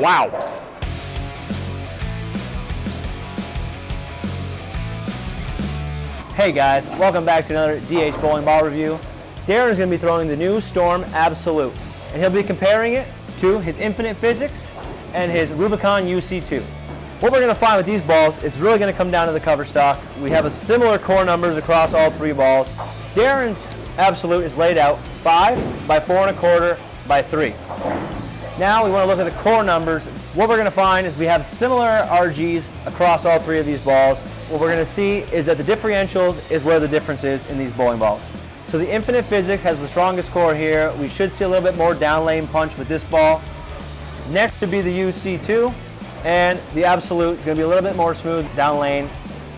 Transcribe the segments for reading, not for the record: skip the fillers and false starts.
Wow. Hey guys, welcome back to another DH bowling ball review. Darren is going to be throwing the new Storm Absolute, and he'll be comparing it to his Infinite Physics and his Rubicon UC2. What we're going to find with these balls is really going to come down to the cover stock. We have a similar core numbers across all three balls. Darren's Absolute is laid out 5 by 4 1/4 by 3. Now we want to look at the core numbers. What we're going to find is we have similar RGs across all three of these balls. What we're going to see is that the differentials is where the difference is in these bowling balls. So the Infinite Physics has the strongest core here. We should see a little bit more down lane punch with this ball. Next would be the UC2, and the Absolute is going to be a little bit more smooth down lane.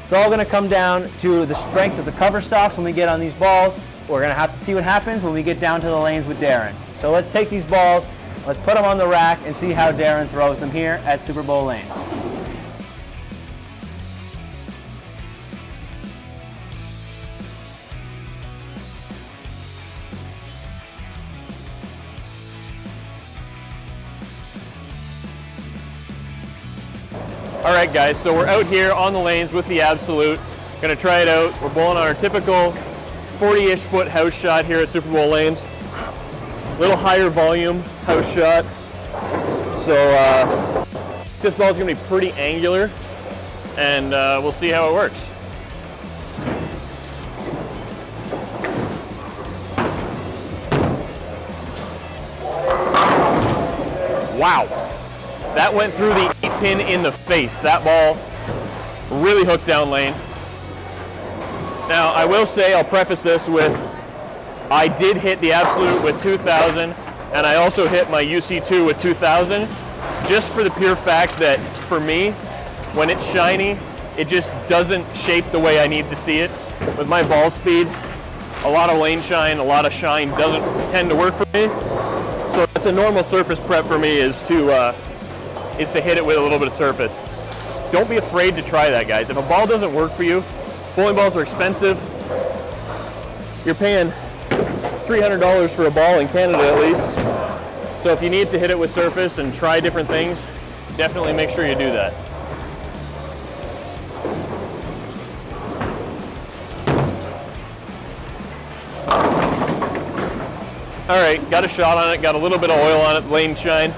It's all going to come down to the strength of the cover stocks when we get on these balls. We're going to have to see what happens when we get down to the lanes with Darren. So let's take these balls, let's put them on the rack and see how Darren throws them here at Super Bowl lanes. All right, guys, so we're out here on the lanes with the Absolute. Gonna try it out. We're bowling on our typical 40-ish foot house shot here at Super Bowl lanes. A little higher volume house shot. So this ball is gonna be pretty angular, and we'll see how it works. Wow. That went through the 8-pin in the face. That ball really hooked down lane. Now, I will say, I'll preface this with, I did hit the Absolute with 2000, and I also hit my UC2 with 2000, just for the pure fact that, for me, when it's shiny, it just doesn't shape the way I need to see it. With my ball speed, a lot of lane shine, a lot of shine doesn't tend to work for me. So it's a normal surface prep for me is to hit it with a little bit of surface. Don't be afraid to try that, guys. If a ball doesn't work for you, bowling balls are expensive. You're paying $300 for a ball in Canada at least. So if you need to hit it with surface and try different things, definitely make sure you do that. All right, got a shot on it, got a little bit of oil on it, lane shine.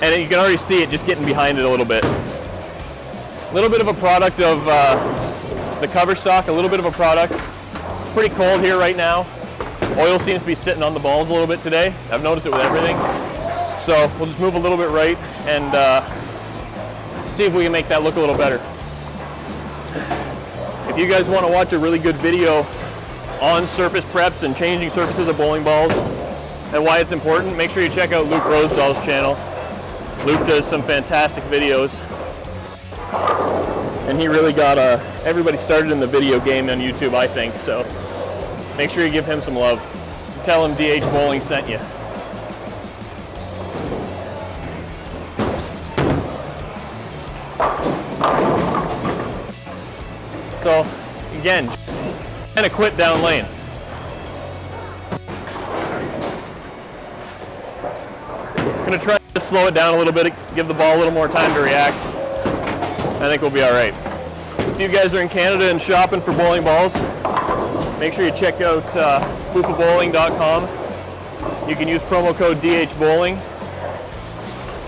And you can already see it just getting behind it a little bit. A little bit of a product of the cover stock, a little bit of a product. It's pretty cold here right now. Oil seems to be sitting on the balls a little bit today. I've noticed it with everything. So we'll just move a little bit right and see if we can make that look a little better. If you guys want to watch a really good video on surface preps and changing surfaces of bowling balls and why it's important, make sure you check out Luke Rosedal's channel. Luke does some fantastic videos, and he really got everybody started in the video game on YouTube, I think, so make sure you give him some love. Tell him DH Bowling sent you. So, again, just kind of quit down lane. Gonna try to slow it down a little bit, give the ball a little more time to react. I think we'll be all right. If you guys are in Canada and shopping for bowling balls, make sure you check out boofabowling.com. You can use promo code DHBowling.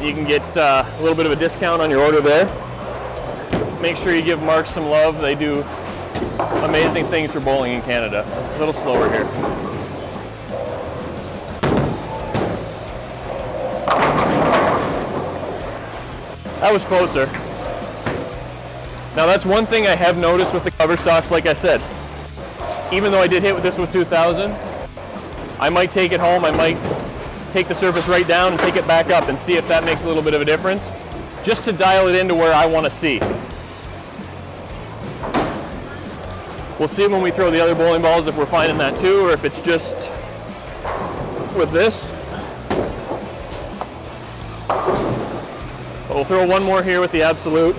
You can get a little bit of a discount on your order there. Make sure you give Mark some love. They do amazing things for bowling in Canada. A little slower here. That was closer. Now that's one thing I have noticed with the cover stocks, like I said. Even though I did hit with this with 2000, I might take it home, I might take the surface right down and take it back up and see if that makes a little bit of a difference, just to dial it into where I want to see. We'll see when we throw the other bowling balls if we're finding that too, or if it's just with this. We'll throw one more here with the Absolute,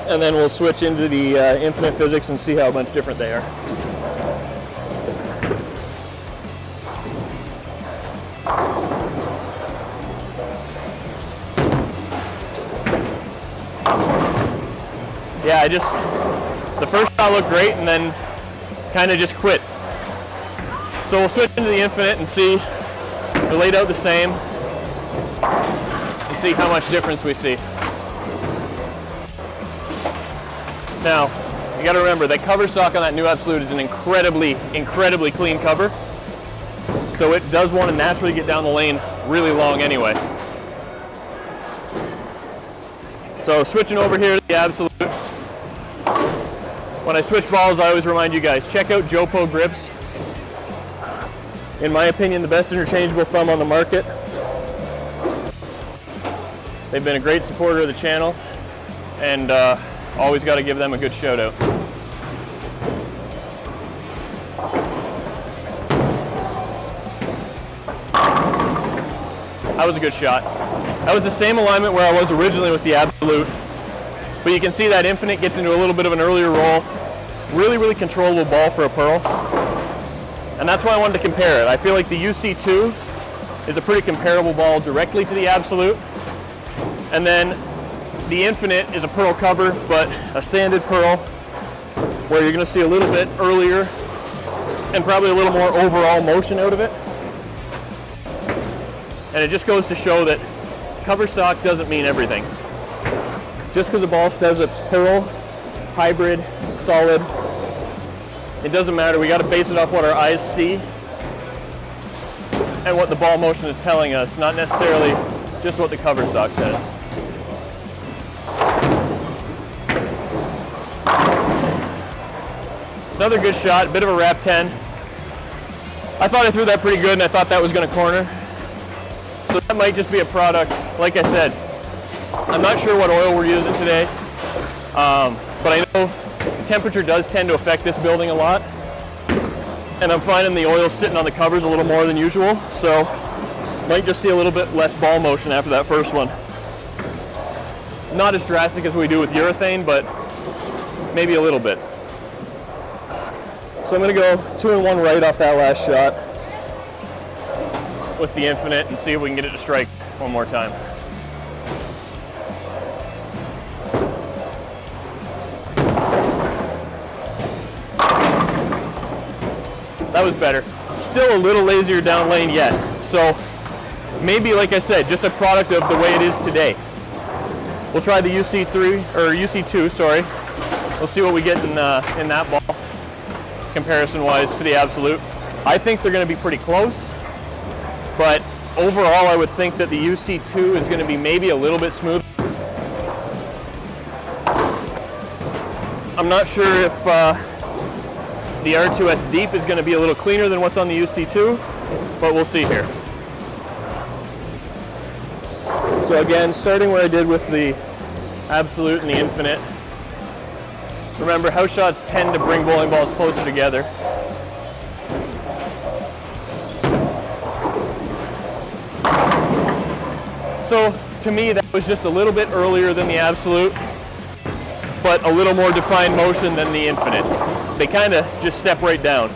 and then we'll switch into the Infinite Physics and see how much different they are. yeah, the first shot looked great and then kind of just quit. So we'll switch into the infinite and see. They're laid out the same and see how much difference we see. Now, you got to remember that cover stock on that new Absolute is an incredibly clean cover. So it does want to naturally get down the lane really long anyway. So switching over here to the Absolute. When I switch balls, I always remind you guys, check out JoPo Grips. In my opinion, the best interchangeable thumb on the market. They've been a great supporter of the channel, and always got to give them a good shout out. That was a good shot. That was the same alignment where I was originally with the Absolute, but you can see that infinite gets into a little bit of an earlier roll. Really controllable ball for a Pearl, and that's why I wanted to compare it. I feel like the UC2 is a pretty comparable ball directly to the Absolute, and then the infinite is a Pearl cover, but a sanded Pearl, where you're going to see a little bit earlier and probably a little more overall motion out of it. And it just goes to show that cover stock doesn't mean everything. Just because a ball says it's Pearl, hybrid, solid, it doesn't matter. We got to base it off what our eyes see and what the ball motion is telling us, not necessarily just what the cover stock says. Another good shot, bit of a wrap 10. I thought I threw that pretty good, and I thought that was going to corner. So that might just be a product. Like I said, I'm not sure what oil we're using today, but I know temperature does tend to affect this building a lot, and I'm finding the oil sitting on the covers a little more than usual, so might just see a little bit less ball motion after that first one. Not as drastic as we do with urethane, but maybe a little bit. So I'm going to go 2-1 right off that last shot with the infinite and see if we can get it to strike one more time. That was better. Still a little lazier down lane yet. So maybe, like I said, just a product of the way it is today. We'll try the UC2, sorry. We'll see what we get in that ball, comparison-wise to the Absolute. I think they're going to be pretty close, but overall I would think that the UC2 is going to be maybe a little bit smoother. I'm not sure if the R2S Deep is going to be a little cleaner than what's on the UC2, but we'll see here. So again, starting where I did with the Absolute and the Infinite. Remember, house shots tend to bring bowling balls closer together. So to me, that was just a little bit earlier than the Absolute, but a little more defined motion than the Infinite. They kind of just step right down.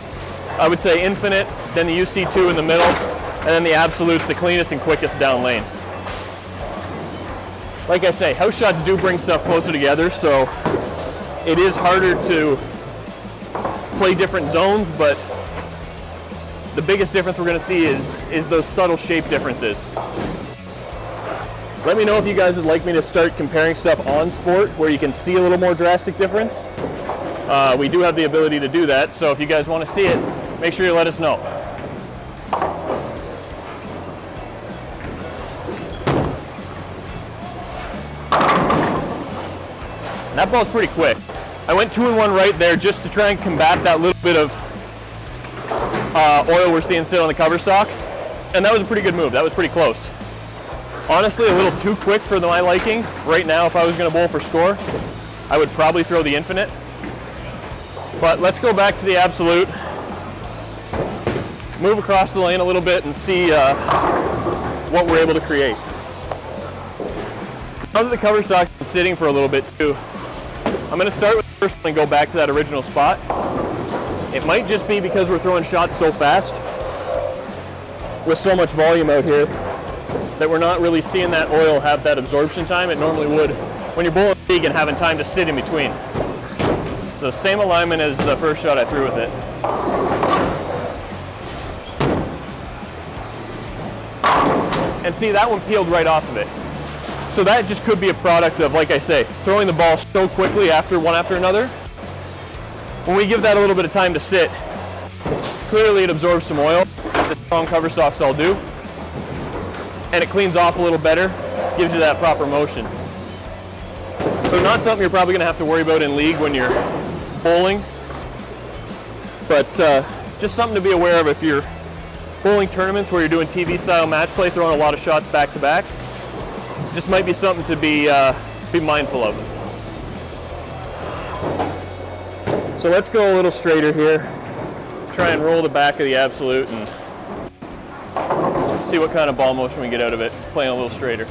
I would say Infinite, then the UC2 in the middle, and then the Absolute's the cleanest and quickest down lane. Like I say, house shots do bring stuff closer together, so it is harder to play different zones, but the biggest difference we're going to see is those subtle shape differences. Let me know if you guys would like me to start comparing stuff on sport where you can see a little more drastic difference. We do have the ability to do that, so if you guys want to see it, make sure you let us know. And that ball's pretty quick. I went 2-1 right there just to try and combat that little bit of oil we're seeing sit on the cover stock, and that was a pretty good move. That was pretty close. Honestly, a little too quick for my liking. Right now, if I was going to bowl for score, I would probably throw the Infinite. But let's go back to the Absolute, move across the lane a little bit, and see what we're able to create. Now that the cover stock's been sitting for a little bit too, I'm going to start with the first one and go back to that original spot. It might just be because we're throwing shots so fast with so much volume out here that we're not really seeing that oil have that absorption time it normally would when you're bowling league and having time to sit in between. So same alignment as the first shot I threw with it. And see, that one peeled right off of it. So that just could be a product of, like I say, throwing the ball so quickly one after another. When we give that a little bit of time to sit, clearly it absorbs some oil, as the strong cover stocks all do, and it cleans off a little better, gives you that proper motion. So not something you're probably gonna have to worry about in league when you're bowling, but just something to be aware of if you're bowling tournaments where you're doing TV style match play, throwing a lot of shots back to back. Just might be something to be mindful of. So let's go a little straighter here. Try and roll the back of the Absolute and see what kind of ball motion we get out of it, playing a little straighter.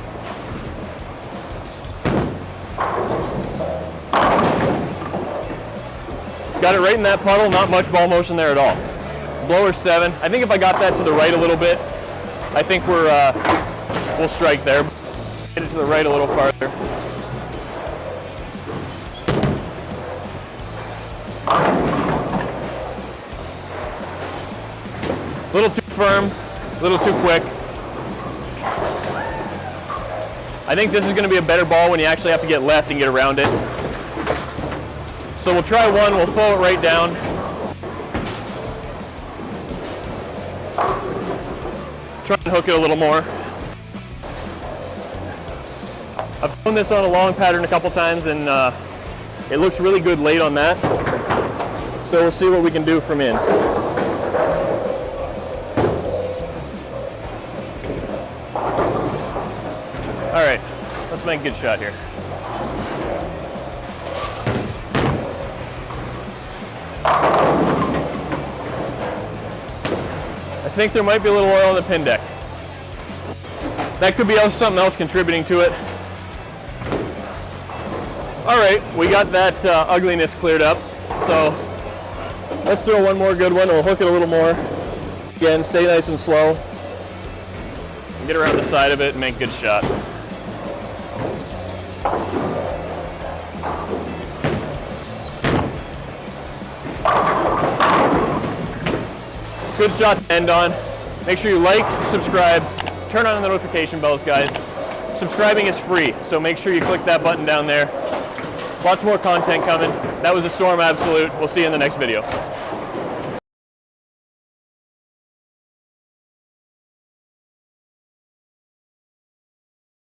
Got it right in that puddle, not much ball motion there at all. Blower 7. I think if I got that to the right a little bit, I think we'll strike there. Get it to the right a little farther. A little too firm, a little too quick. I think this is going to be a better ball when you actually have to get left and get around it. So we'll try one, we'll slow it right down. Try and hook it a little more. I've thrown this on a long pattern a couple times and it looks really good late on that. So we'll see what we can do from in. All right, let's make a good shot here. I think there might be a little oil on the pin deck. That could be something else contributing to it. All right, we got that ugliness cleared up. So let's throw one more good one. We'll hook it a little more. Again, stay nice and slow. Get around the side of it and make a good shot. Good shot to end on. Make sure you like, subscribe, turn on the notification bells, guys. Subscribing is free, so make sure you click that button down there. Lots more content coming. That was a Storm Absolute. We'll see you in the next video.